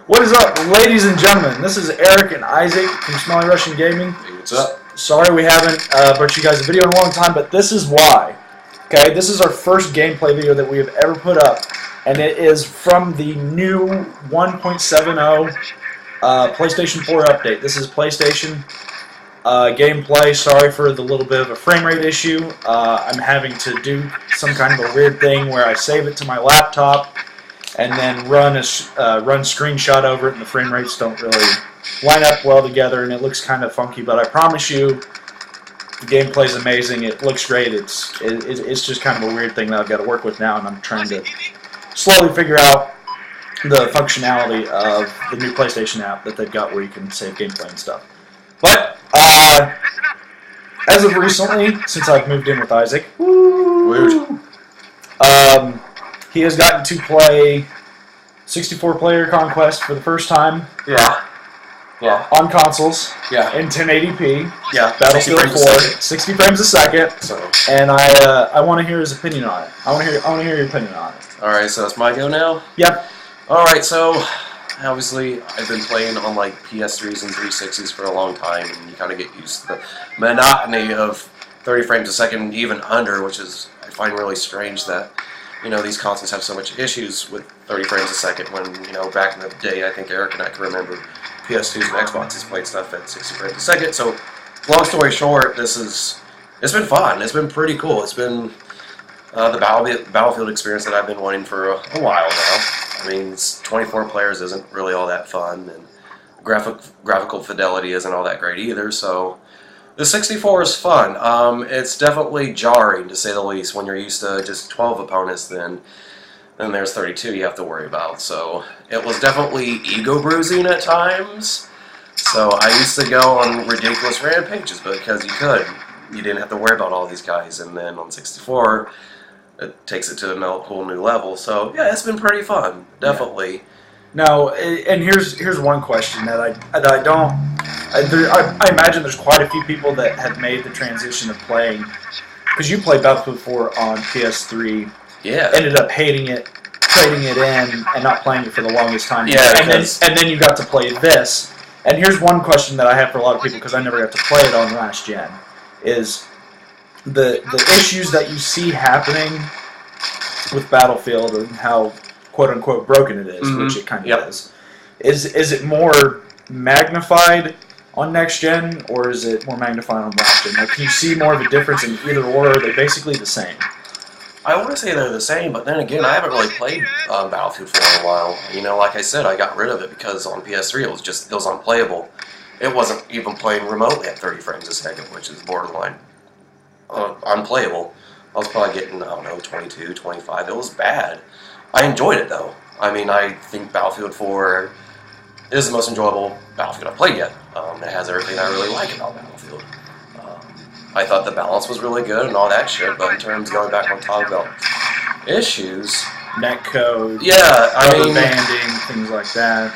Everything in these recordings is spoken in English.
What is up, ladies and gentlemen? This is Eric and Isaac from Smelly Russian Gaming. Hey, what's up? Sorry we haven't brought you guys a video in a long time, but this is why. Okay, this is our first gameplay video that we have ever put up, and it is from the new 1.70 PlayStation 4 update. This is PlayStation gameplay. Sorry for the little bit of a frame rate issue. I'm having to do some kind of a weird thing where I save it to my laptop and then run screenshot over it, and the frame rates don't really line up well together, and it looks kind of funky. But I promise you, the gameplay's amazing. It looks great. It's just kind of a weird thing that I've got to work with now, and I'm trying to slowly figure out the functionality of the new PlayStation app that they've got where you can save gameplay and stuff. But as of recently, since I've moved in with Isaac, he has gotten to play 64-player Conquest for the first time. Yeah. On consoles. Yeah. In 1080p. Yeah. Battlefield 4. 60 frames a second. So. And I want to hear his opinion on it. I want to hear your opinion on it. All right. So it's my go now. Yep. All right. So obviously I've been playing on like PS3s and 360s for a long time, and you kind of get used to the monotony of 30 frames a second, even under, which is I find really strange that. You know, these consoles have so much issues with 30 frames a second when, you know, back in the day, I think Eric and I can remember PS2s and Xboxes played stuff at 60 frames a second. So, long story short, it's been fun. It's been pretty cool. It's been the Battlefield experience that I've been wanting for a while now. I mean, 24 players isn't really all that fun, and graphical fidelity isn't all that great either, so... The 64 is fun. It's definitely jarring, to say the least, when you're used to just 12 opponents, then there's 32 you have to worry about. So it was definitely ego-bruising at times. So I used to go on ridiculous rampages because you could. You didn't have to worry about all these guys. And then on 64, it takes it to a whole new level. So yeah, it's been pretty fun, definitely. Yeah. Now, and here's one question that I imagine there's quite a few people that have made the transition of playing, because you played Battlefield 4 on PS3, yeah, ended up hating it, trading it in, and not playing it for the longest time. Yeah, and then you got to play this. And here's one question that I have for a lot of people, because I never got to play it on last gen, is the issues that you see happening with Battlefield and how quote-unquote broken it is, which it kind of is. Is it more magnified on next gen, or is it more magnified on last gen? Like, can you see more of a difference in either or are they basically the same? I want to say they're the same, but then again, I haven't really played Battlefield 4 in a while. You know, like I said, I got rid of it because on PS3 it was unplayable. It wasn't even playing remotely at 30 frames a second, which is borderline unplayable. I was probably getting, I don't know, 22, 25. It was bad. I enjoyed it, though. I mean, I think Battlefield 4 is the most enjoyable Battlefield I've played yet. It has everything I really like about Battlefield. I thought the balance was really good and all that shit, but in terms of going back on top about issues... Netcode, yeah, I mean... banding, things like that.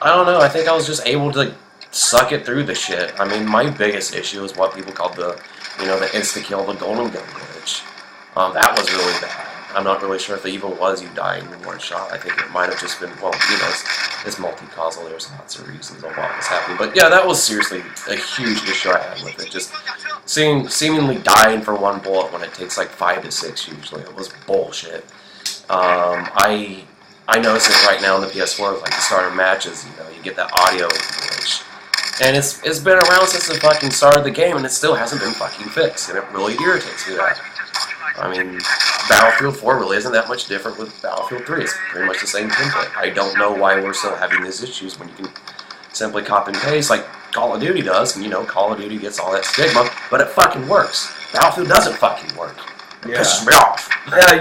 I don't know, I think I was just able to suck it through the shit. I mean, my biggest issue is what people call the insta-kill, the golden gun glitch. That was really bad. I'm not really sure if it even was you dying in one shot. I think it might have just been, well, you know, it's multi-causal. There's lots of reasons of what was happening. But yeah, that was seriously a huge issue I had with it. Just seemingly dying for one bullet when it takes like 5 to 6 usually. It was bullshit. I notice it right now in the PS4, like the start of matches, you know, you get that audio glitch. And it's been around since the fucking start of the game, and it still hasn't been fucking fixed. And it really irritates me that. I mean, Battlefield 4 really isn't that much different with Battlefield 3. It's pretty much the same template. I don't know why we're still having these issues when you can simply copy and paste like Call of Duty does. And, you know, Call of Duty gets all that stigma, but it fucking works. Battlefield doesn't fucking work. It pisses me off.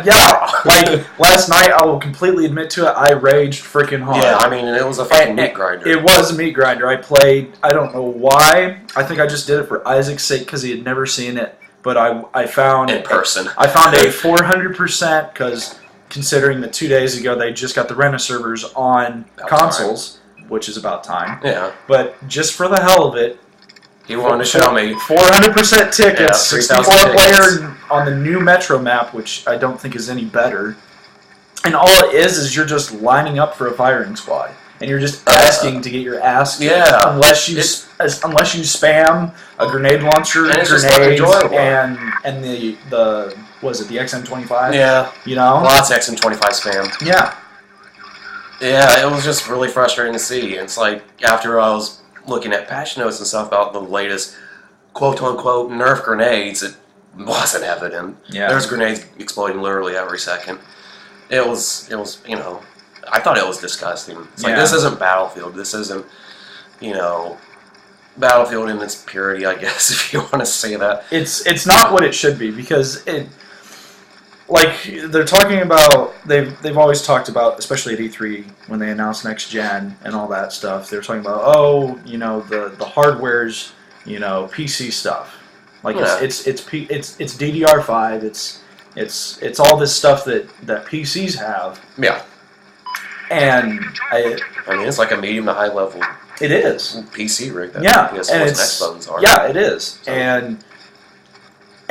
Yeah. Like, last night, I will completely admit to it, I raged freaking hard. Yeah, I mean, it was a fucking meat grinder. It was a meat grinder. I played, I don't know why. I think I just did it for Isaac's sake because he had never seen it. But I found... In person. I found a 400%, because considering that 2 days ago they just got the Rena servers on consoles, which is about time. Yeah. But just for the hell of it... He wanted to show me. 400% tickets, yeah, 64 player on the new Metro map, which I don't think is any better. And all it is you're just lining up for a firing squad, and you're just asking to get your ass kicked. Yeah. Unless you spam a grenade launcher, grenades, and the was it the XM25? Yeah. You know. Lots of XM25 spam. Yeah. Yeah, it was just really frustrating to see. It's like after I was looking at patch notes and stuff about the latest quote-unquote nerf grenades, it wasn't evident. Yeah. There's grenades exploding literally every second. It was, you know, I thought it was disgusting. It's like, this isn't Battlefield. This isn't, you know, Battlefield in its purity, I guess, if you want to say that. It's not what it should be, because like they're talking about, they've always talked about, especially at E3 when they announced next gen and all that stuff. They're talking about, oh, you know, the hardware's, you know, PC stuff. Like it's DDR5. It's all this stuff that PCs have. Yeah. And I mean, it's like a medium to high level. It is PC rig that PS4 and Xbox are. Yeah, it is. So.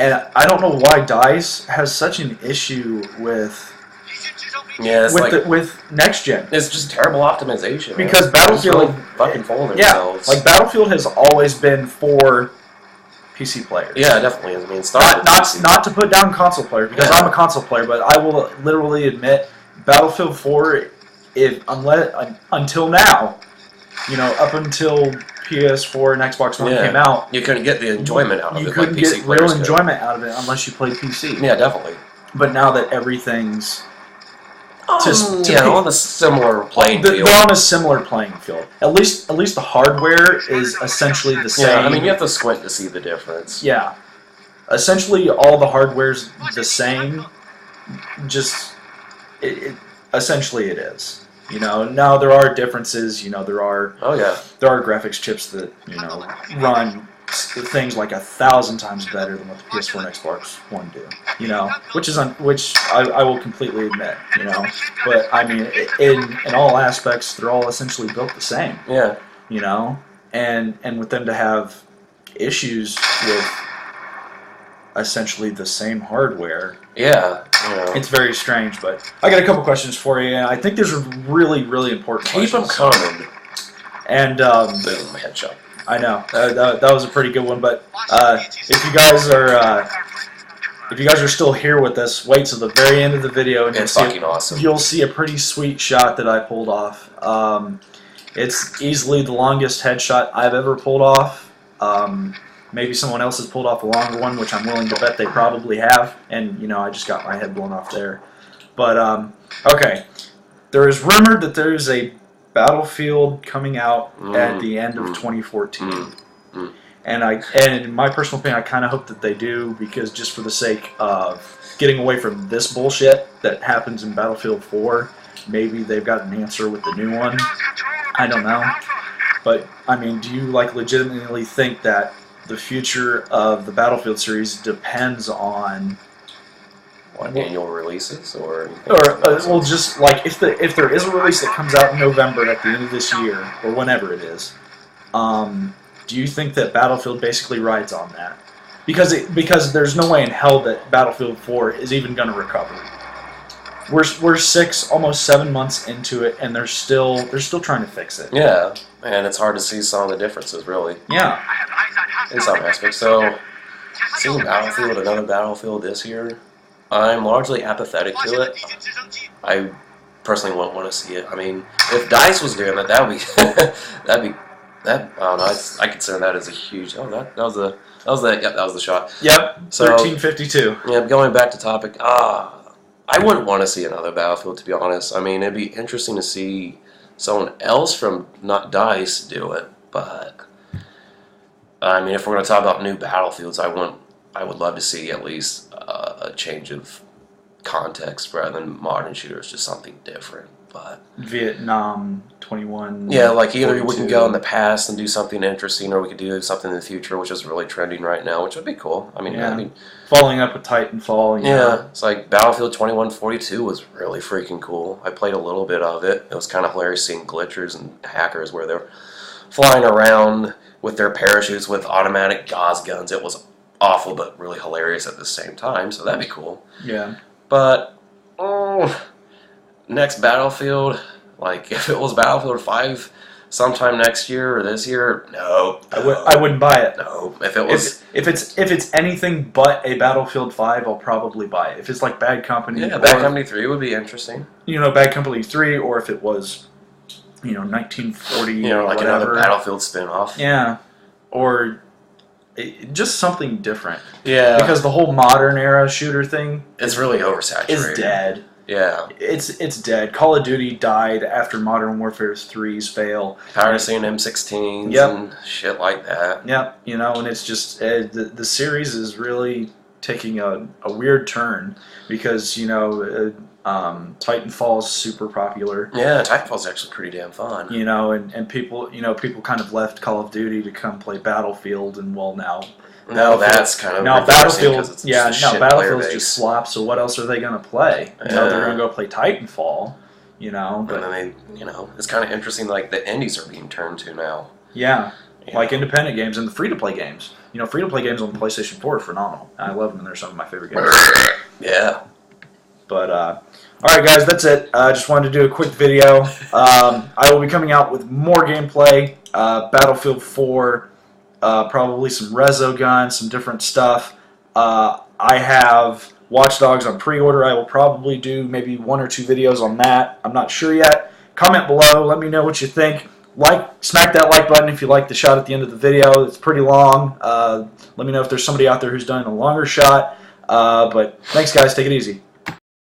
And I don't know why DICE has such an issue with with next gen. It's just terrible optimization. Because man. Battlefield really fucking fooling themselves. Like Battlefield has always been for PC players. Yeah, definitely. I mean, not to put down console players, because I'm a console player, but I will literally admit Battlefield 4, until now, you know, up until PS4 and Xbox One came out, you couldn't get the enjoyment out of it. You couldn't get real enjoyment out of it unless you played PC. Yeah, definitely. But now that everything's on a similar playing field. They're on a similar playing field. At least the hardware is essentially the same. Yeah, I mean, you have to squint to see the difference. Yeah. Essentially, all the hardware's the same. Just, essentially it is. You know, now there are differences. You know, there are graphics chips that, you know, run things like 1,000 times better than what the PS4 and Xbox One do. You know, which I will completely admit. You know, but I mean, in all aspects, they're all essentially built the same. Yeah. You know, and with them to have issues with essentially the same hardware. Yeah. It's very strange, but I got a couple questions for you, and I think these are really, really important questions. Keep them coming. And boom, headshot. I know that was a pretty good one, but if you guys are still here with us, wait till the very end of the video, and it's fucking awesome. You'll see a pretty sweet shot that I pulled off. It's easily the longest headshot I've ever pulled off. Maybe someone else has pulled off a longer one, which I'm willing to bet they probably have. And, you know, I just got my head blown off there. But, okay. There is rumored that there is a Battlefield coming out at the end of 2014. And in my personal opinion, I kind of hope that they do, because just for the sake of getting away from this bullshit that happens in Battlefield 4, maybe they've got an answer with the new one. I don't know. But, I mean, do you, like, legitimately think that the future of the Battlefield series depends on annual releases, or well, just like if there is a release that comes out in November at the end of this year or whenever it is, do you think that Battlefield basically rides on that? Because there's no way in hell that Battlefield 4 is even going to recover. We're 6, almost 7 months into it, and they're still trying to fix it. Yeah, and it's hard to see some of the differences, really. Yeah. In some aspects. So, seeing Battlefield, another Battlefield this year, I'm largely apathetic to it. I personally wouldn't want to see it. I mean, if DICE was doing it, that would be I don't know. I consider that as a huge. Oh, that was the shot. Yep. So 1352. Yeah. Going back to topic. I wouldn't want to see another Battlefield, to be honest. I mean, it'd be interesting to see someone else from not DICE do it, but I mean, if we're going to talk about new Battlefields, I would love to see at least a change of context rather than modern shooters, just something different. But Vietnam 21. Yeah, like either 42. we can go in the past and do something interesting, or we could do something in the future, which is really trending right now, which would be cool. I mean, following up with Titanfall. Yeah, it's like Battlefield 2142 was really freaking cool. I played a little bit of it. It was kind of hilarious seeing glitchers and hackers where they're flying around with their parachutes with automatic Gauss guns. It was awful, but really hilarious at the same time. So that'd be cool. Yeah. But next Battlefield, like if it was Battlefield 5 sometime next year or this year, no. I wouldn't buy it. No. If it was, if it's anything but a Battlefield 5, I'll probably buy it. If it's like Bad Company, yeah, Bad Company 3 would be interesting. Bad Company 3, or if it was, 1940, like whatever. another Battlefield spin-off. Yeah, or just something different. Yeah, because the whole modern era shooter thing it's really oversaturated. is dead. Yeah, it's dead. Call of Duty died after Modern Warfare 3's fail. piracy and M16s and shit like that. Yep, and it's just the series is really taking a weird turn because Titanfall's super popular. Yeah, Titanfall's actually pretty damn fun. And people kind of left Call of Duty to come play Battlefield, and now that's kind of Battlefield's Battlefield's just slop. So what else are they going to play? They're going to go play Titanfall. But and then it's kind of interesting. Like the indies are being turned to now. Yeah, like independent games and the free to play games. Free to play games on the PlayStation 4 are phenomenal. I love them, and they're some of my favorite games. Yeah. But all right, guys, that's it. I just wanted to do a quick video. I will be coming out with more gameplay. Battlefield 4. Probably some Resogun, some different stuff. I have Watch Dogs on pre-order. I will probably do maybe 1 or 2 videos on that. I'm not sure yet. Comment below. Let me know what you think. Smack that like button if you like the shot at the end of the video. It's pretty long. Let me know if there's somebody out there who's done a longer shot. But thanks, guys. Take it easy.